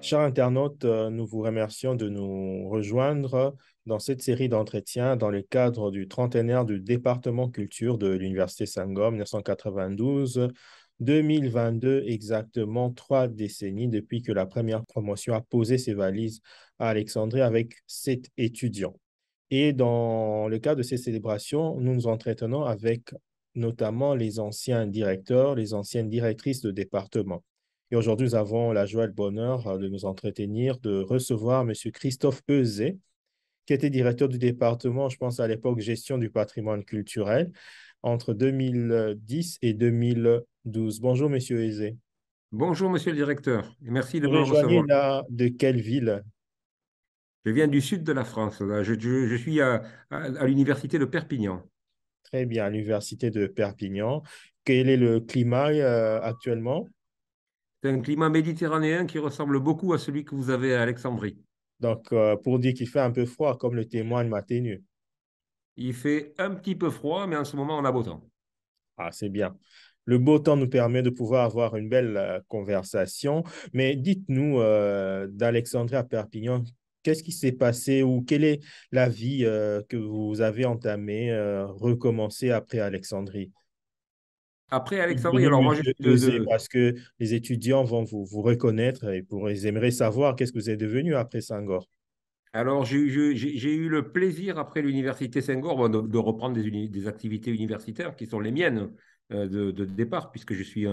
Chers internautes, nous vous remercions de nous rejoindre dans cette série d'entretiens dans le cadre du trentenaire du département culture de l'Université Senghor, 1992-2022, exactement 3 décennies depuis que la première promotion a posé ses valises à Alexandrie avec 7 étudiants. Et dans le cadre de ces célébrations, nous nous entretenons avec notamment les anciens directeurs, les anciennes directrices de département. Et aujourd'hui, nous avons la joie et le bonheur de nous entretenir, de recevoir M. Christophe Euzet, qui était directeur du département, je pense à l'époque, gestion du patrimoine culturel, entre 2010 et 2012. Bonjour, M. Euzet. Bonjour, monsieur le directeur, et merci de Vous me rejoignez recevoir. là de quelle ville? Je viens du sud de la France. Là. Je suis à l'université de Perpignan. Très bien, à l'université de Perpignan. Quel est le climat actuellement? C'est un climat méditerranéen qui ressemble beaucoup à celui que vous avez à Alexandrie. Donc, pour dire qu'il fait un peu froid, comme le témoigne ma tenue. Il fait un petit peu froid, mais en ce moment, on a beau temps. Ah, c'est bien. Le beau temps nous permet de pouvoir avoir une belle conversation. Mais dites-nous, d'Alexandrie à Perpignan, qu'est-ce qui s'est passé ou quelle est la vie que vous avez entamée, recommencée après Alexandrie? Après Devenez Alexandrie, alors moi, je Monsieur suis Euzet, parce que les étudiants vont vous reconnaître et ils aimeraient savoir qu'est-ce que vous êtes devenu après Senghor. Alors, j'ai eu le plaisir, après l'université Senghor, bon, de reprendre des activités universitaires qui sont les miennes de départ, puisque je suis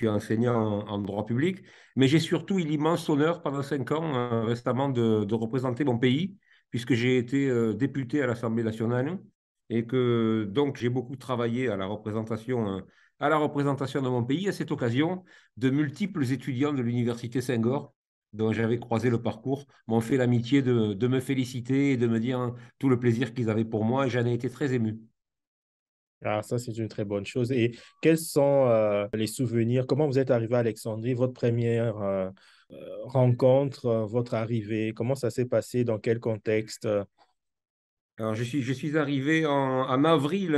enseignant en droit public. Mais j'ai surtout eu l'immense honneur pendant 5 ans récemment de représenter mon pays, puisque j'ai été député à l'Assemblée nationale et que donc j'ai beaucoup travaillé à la représentation de mon pays. À cette occasion, de multiples étudiants de l'université Senghor dont j'avais croisé le parcours, m'ont fait l'amitié de me féliciter et de me dire tout le plaisir qu'ils avaient pour moi et j'en ai été très ému. Ah, ça, c'est une très bonne chose. Et quels sont les souvenirs? Comment vous êtes arrivé à Alexandrie, votre première rencontre, votre arrivée? Comment ça s'est passé? Dans quel contexte? Alors, je suis arrivé en avril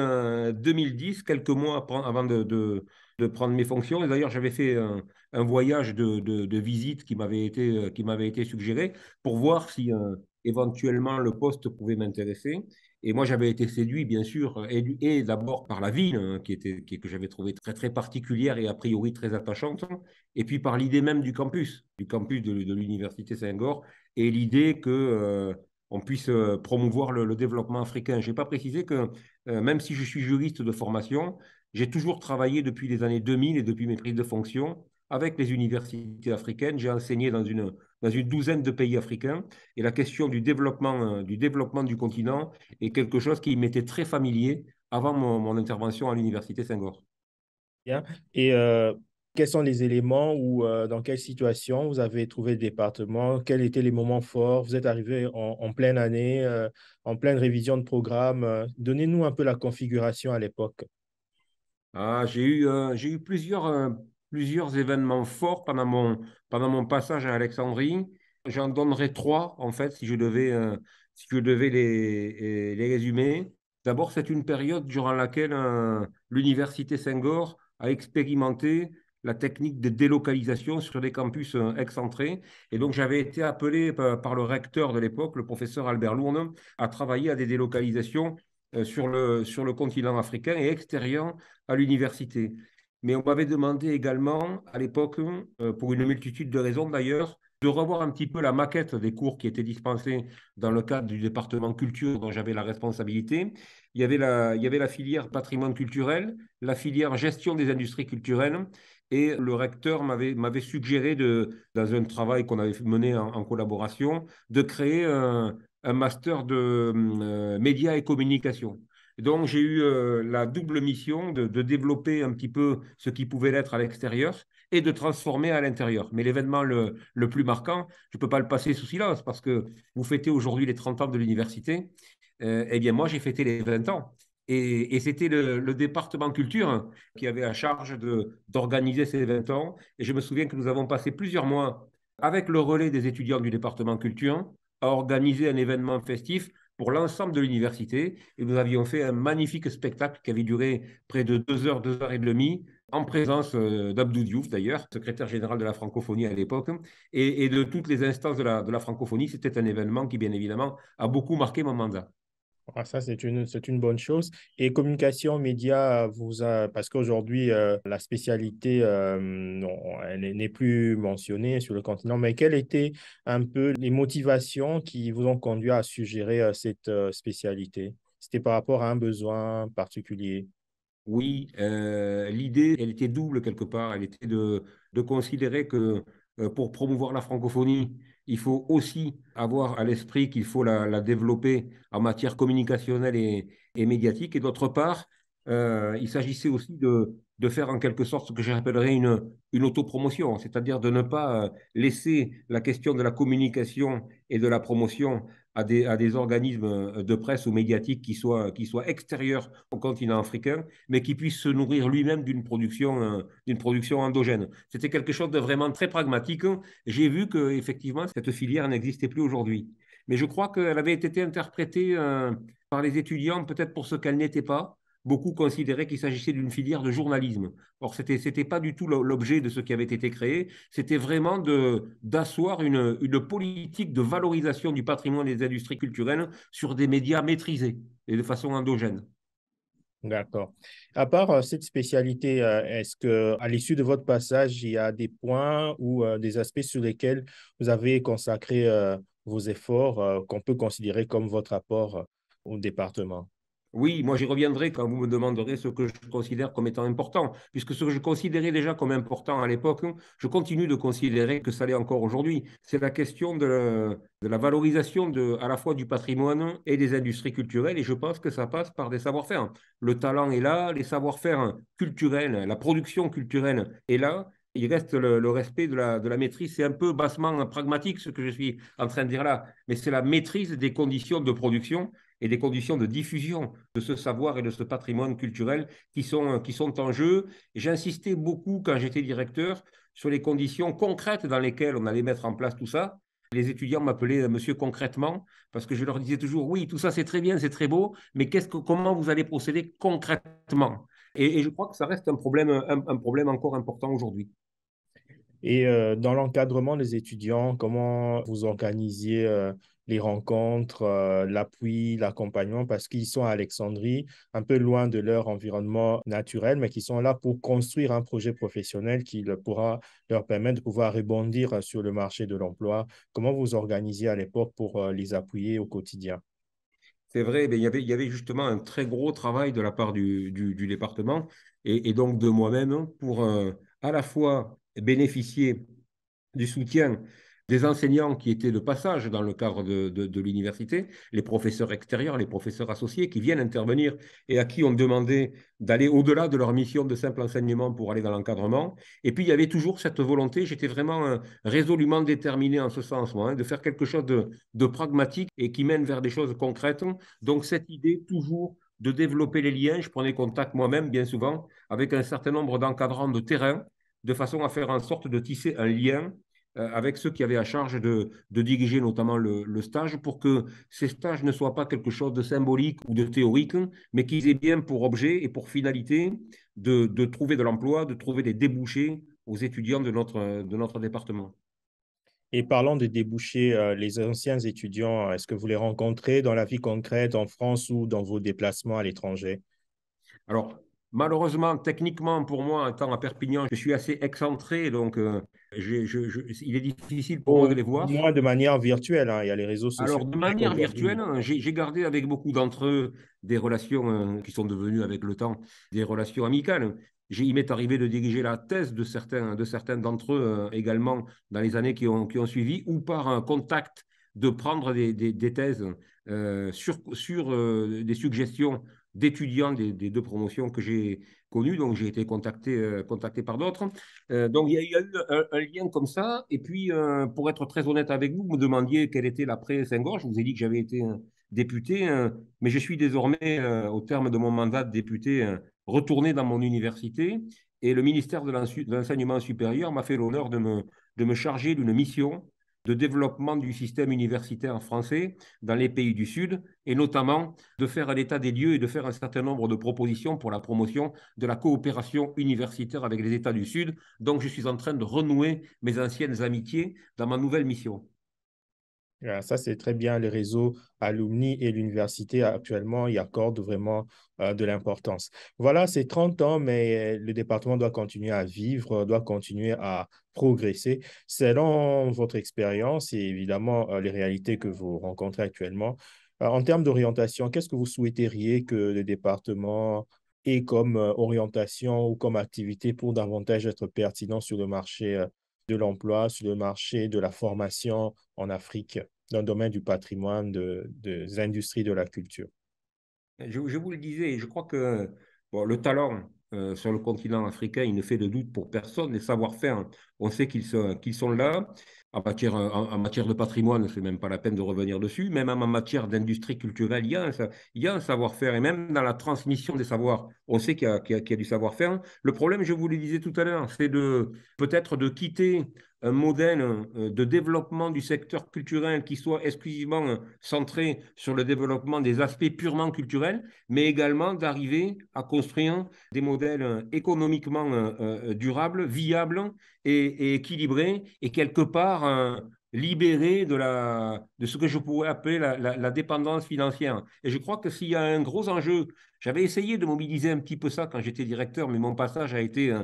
2010, quelques mois avant de prendre mes fonctions. Et d'ailleurs, j'avais fait un voyage de visite qui m'avait été suggéré pour voir si éventuellement le poste pouvait m'intéresser. Et moi, j'avais été séduit, bien sûr, et d'abord par la ville, hein, que j'avais trouvé très, très particulière et a priori très attachante, et puis par l'idée même du campus de l'Université Senghor, et l'idée que on puisse promouvoir le développement africain. Je n'ai pas précisé que même si je suis juriste de formation, j'ai toujours travaillé depuis les années 2000 et depuis mes prises de fonction avec les universités africaines. J'ai enseigné dans une douzaine de pays africains et la question du développement du continent est quelque chose qui m'était très familier avant mon intervention à l'université Senghor. Bien. Et quels sont les éléments ou dans quelle situation vous avez trouvé le département? Quels étaient les moments forts? Vous êtes arrivé en pleine année, en pleine révision de programme. Donnez-nous un peu la configuration à l'époque. Ah, j'ai eu plusieurs événements forts pendant mon passage à Alexandrie. J'en donnerai trois, en fait, si je devais les résumer. D'abord, c'est une période durant laquelle l'Université Senghor a expérimenté la technique de délocalisation sur des campus excentrés. Et donc, j'avais été appelé par le recteur de l'époque, le professeur Albert Lournes, à travailler à des délocalisations sur le continent africain et extérieur à l'université. Mais on m'avait demandé également, à l'époque, pour une multitude de raisons d'ailleurs, de revoir un petit peu la maquette des cours qui étaient dispensés dans le cadre du département culture dont j'avais la responsabilité. Il y avait la filière patrimoine culturel, la filière gestion des industries culturelles, et le recteur m'avait suggéré, dans un travail qu'on avait mené en collaboration, de créer un master de médias et communication. Donc, j'ai eu la double mission de développer un petit peu ce qui pouvait l'être à l'extérieur et de transformer à l'intérieur. Mais l'événement le plus marquant, je ne peux pas le passer sous silence parce que vous fêtez aujourd'hui les 30 ans de l'université. Eh bien, moi, j'ai fêté les 20 ans. Et c'était le département culture qui avait la charge d'organiser ces 20 ans. Et je me souviens que nous avons passé plusieurs mois avec le relais des étudiants du département culture à organiser un événement festif pour l'ensemble de l'université. Et nous avions fait un magnifique spectacle qui avait duré près de 2 heures et demie, en présence d'Abdou Diouf d'ailleurs, secrétaire général de la francophonie à l'époque, et de toutes les instances de la francophonie. C'était un événement qui, bien évidemment, a beaucoup marqué mon mandat. Ah, ça, c'est une bonne chose. Et communication média, parce qu'aujourd'hui, la spécialité, non, elle n'est plus mentionnée sur le continent, mais quelles étaient un peu les motivations qui vous ont conduit à suggérer cette spécialité? C'était par rapport à un besoin particulier. Oui, l'idée, elle était double quelque part. Elle était de considérer que pour promouvoir la francophonie, il faut aussi avoir à l'esprit qu'il faut la développer en matière communicationnelle et médiatique. Et d'autre part, il s'agissait aussi de faire en quelque sorte ce que j'appellerais une autopromotion, c'est-à-dire de ne pas laisser la question de la communication et de la promotion à des organismes de presse ou médiatiques qui soient extérieurs au continent africain, mais qui puisse se nourrir lui-même d'une production endogène. C'était quelque chose de vraiment très pragmatique. J'ai vu que effectivement cette filière n'existait plus aujourd'hui. Mais je crois qu'elle avait été interprétée par les étudiants peut-être pour ce qu'elle n'était pas. Beaucoup considéraient qu'il s'agissait d'une filière de journalisme. Or, c'était pas du tout l'objet de ce qui avait été créé. C'était vraiment d'asseoir une politique de valorisation du patrimoine et des industries culturelles sur des médias maîtrisés et de façon endogène. D'accord. À part cette spécialité, est-ce que à l'issue de votre passage, il y a des points ou des aspects sur lesquels vous avez consacré vos efforts qu'on peut considérer comme votre apport au département? Oui, moi j'y reviendrai quand vous me demanderez ce que je considère comme étant important, puisque ce que je considérais déjà comme important à l'époque, je continue de considérer que ça l'est encore aujourd'hui. C'est la question de la valorisation à la fois du patrimoine et des industries culturelles, et je pense que ça passe par des savoir-faire. Le talent est là, les savoir-faire culturels, la production culturelle est là. Il reste le respect de la maîtrise. C'est un peu bassement pragmatique ce que je suis en train de dire là, mais c'est la maîtrise des conditions de production et des conditions de diffusion de ce savoir et de ce patrimoine culturel qui sont en jeu. J'insistais beaucoup quand j'étais directeur sur les conditions concrètes dans lesquelles on allait mettre en place tout ça. Les étudiants m'appelaient monsieur concrètement parce que je leur disais toujours oui, tout ça c'est très bien, c'est très beau, mais comment vous allez procéder concrètement? Et je crois que ça reste un problème encore important aujourd'hui. Et dans l'encadrement des étudiants, comment vous organisiez les rencontres, l'appui, l'accompagnement, parce qu'ils sont à Alexandrie, un peu loin de leur environnement naturel, mais qui sont là pour construire un projet professionnel qui pourra leur permettre de pouvoir rebondir sur le marché de l'emploi. Comment vous organisiez à l'époque pour les appuyer au quotidien? C'est vrai, mais il y avait justement un très gros travail de la part du département et donc de moi-même pour à la fois bénéficier du soutien des enseignants qui étaient de passage dans le cadre de l'université, les professeurs extérieurs, les professeurs associés qui viennent intervenir et à qui on demandait d'aller au-delà de leur mission de simple enseignement pour aller dans l'encadrement. Et puis, il y avait toujours cette volonté, j'étais vraiment résolument déterminé en ce sens, moi, hein, de faire quelque chose de pragmatique et qui mène vers des choses concrètes. Donc, cette idée toujours de développer les liens, je prenais contact moi-même bien souvent avec un certain nombre d'encadrants de terrain de façon à faire en sorte de tisser un lien avec ceux qui avaient à charge de diriger notamment le stage pour que ces stages ne soient pas quelque chose de symbolique ou de théorique, mais qu'ils aient bien pour objet et pour finalité de trouver de l'emploi, de trouver des débouchés aux étudiants de notre département. Et parlant de débouchés, les anciens étudiants, est-ce que vous les rencontrez dans la vie concrète en France ou dans vos déplacements à l'étranger? Alors, malheureusement, techniquement, pour moi, en étant à Perpignan, je suis assez excentré, donc il est difficile pour moi de Au les voir. moins de manière virtuelle, hein. Il y a les réseaux sociaux Alors, de qui manière virtuelle, aujourd'hui. j'ai gardé avec beaucoup d'entre eux des relations qui sont devenues avec le temps des relations amicales. Il m'est arrivé de diriger la thèse de certains d'entre eux également dans les années qui ont suivi, ou par un contact de prendre des thèses sur des suggestions d'étudiants des deux promotions que j'ai connues. Donc, j'ai été contacté par d'autres. Donc, il y a eu un lien comme ça. Et puis, pour être très honnête avec vous, vous me demandiez quel était l'après-Saint-Gorge. Je vous ai dit que j'avais été député, mais je suis désormais, au terme de mon mandat de député, retourné dans mon université. Et le ministère de l'Enseignement supérieur m'a fait l'honneur de me charger d'une mission de développement du système universitaire français dans les pays du Sud, et notamment de faire un état des lieux et de faire un certain nombre de propositions pour la promotion de la coopération universitaire avec les États du Sud. Donc, je suis en train de renouer mes anciennes amitiés dans ma nouvelle mission. Ça, c'est très bien. Le réseau alumni et l'université actuellement y accordent vraiment de l'importance. Voilà, c'est 30 ans, mais le département doit continuer à vivre, doit continuer à progresser. Selon votre expérience et évidemment les réalités que vous rencontrez actuellement, en termes d'orientation, qu'est-ce que vous souhaiteriez que le département ait comme orientation ou comme activité pour davantage être pertinent sur le marché de l'emploi, sur le marché de la formation en Afrique, dans le domaine du patrimoine, des industries de la culture? Je vous le disais, je crois que bon, le talent sur le continent africain, il ne fait de doute pour personne. Les savoir-faire, on sait qu'ils sont là. En matière de patrimoine, c'est même pas la peine de revenir dessus. Même en matière d'industrie culturelle, il y a un savoir-faire. Et même dans la transmission des savoirs, on sait qu'il y a du savoir-faire. Le problème, je vous le disais tout à l'heure, c'est de peut-être de quitter un modèle de développement du secteur culturel qui soit exclusivement centré sur le développement des aspects purement culturels, mais également d'arriver à construire des modèles économiquement durables, viables et équilibrés, et quelque part libérés de ce que je pourrais appeler la dépendance financière. Et je crois que s'il y a un gros enjeu, j'avais essayé de mobiliser un petit peu ça quand j'étais directeur, mais mon passage a été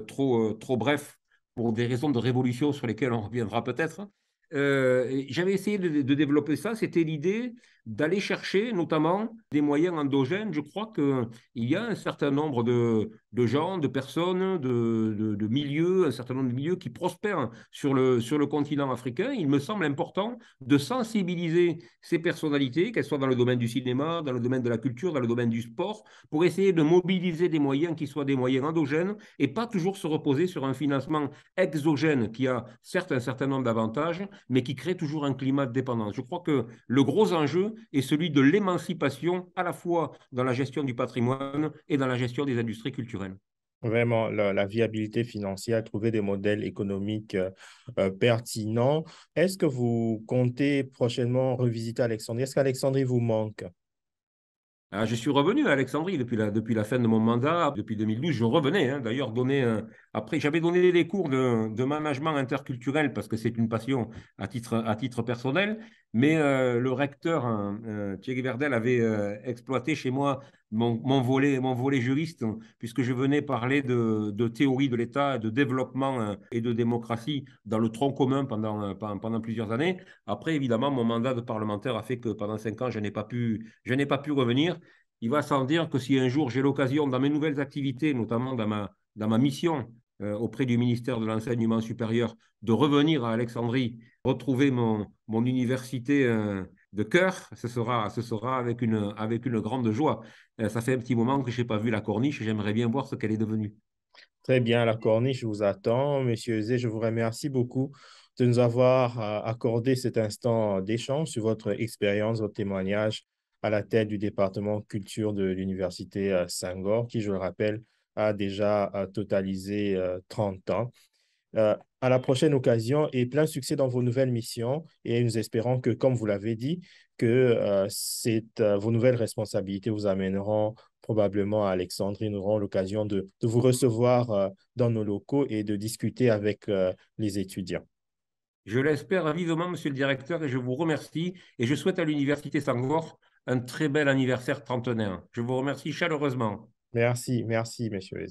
trop bref pour des raisons de révolution sur lesquelles on reviendra peut-être. J'avais essayé de développer ça. C'était l'idée d'aller chercher notamment des moyens endogènes. Je crois qu'il y a un certain nombre de gens, de personnes, de milieux, un certain nombre de milieux qui prospèrent sur le continent africain. Il me semble important de sensibiliser ces personnalités, qu'elles soient dans le domaine du cinéma, dans le domaine de la culture, dans le domaine du sport, pour essayer de mobiliser des moyens qui soient des moyens endogènes et pas toujours se reposer sur un financement exogène qui a certes un certain nombre d'avantages, mais qui crée toujours un climat de dépendance. Je crois que le gros enjeu est celui de l'émancipation, à la fois dans la gestion du patrimoine et dans la gestion des industries culturelles. Vraiment, la viabilité financière, trouver des modèles économiques pertinents. Est-ce que vous comptez prochainement revisiter Alexandrie? Est-ce qu'Alexandrie vous manque? Je suis revenu à Alexandrie depuis la fin de mon mandat. Depuis 2012, je revenais. Hein, d'ailleurs, après, j'avais donné des cours de management interculturel parce que c'est une passion à titre personnel. Mais le recteur, hein, Thierry Verdel, avait exploité chez moi mon volet juriste, puisque je venais parler de théorie de l'État, de développement et de démocratie dans le tronc commun pendant plusieurs années. Après, évidemment, mon mandat de parlementaire a fait que pendant 5 ans, je n'ai pas pu revenir. Il va sans dire que si un jour j'ai l'occasion, dans mes nouvelles activités, notamment dans ma mission auprès du ministère de l'Enseignement supérieur, de revenir à Alexandrie, retrouver mon université de cœur, ce sera avec une grande joie. Ça fait un petit moment que je n'ai pas vu la corniche et j'aimerais bien voir ce qu'elle est devenue. Très bien, la corniche vous attend. Monsieur Euzé, je vous remercie beaucoup de nous avoir accordé cet instant d'échange sur votre expérience, votre témoignage à la tête du département culture de l'Université Senghor, qui, je le rappelle, a déjà totalisé 30 ans. À la prochaine occasion et plein succès dans vos nouvelles missions. Et nous espérons que, comme vous l'avez dit, que vos nouvelles responsabilités vous amèneront probablement à Alexandrie. Nous aurons l'occasion de vous recevoir dans nos locaux et de discuter avec les étudiants. Je l'espère vivement, monsieur le directeur, et je vous remercie. Et je souhaite à l'Université Sangor un très bel anniversaire trentenaire. Je vous remercie chaleureusement. Merci, merci, monsieur.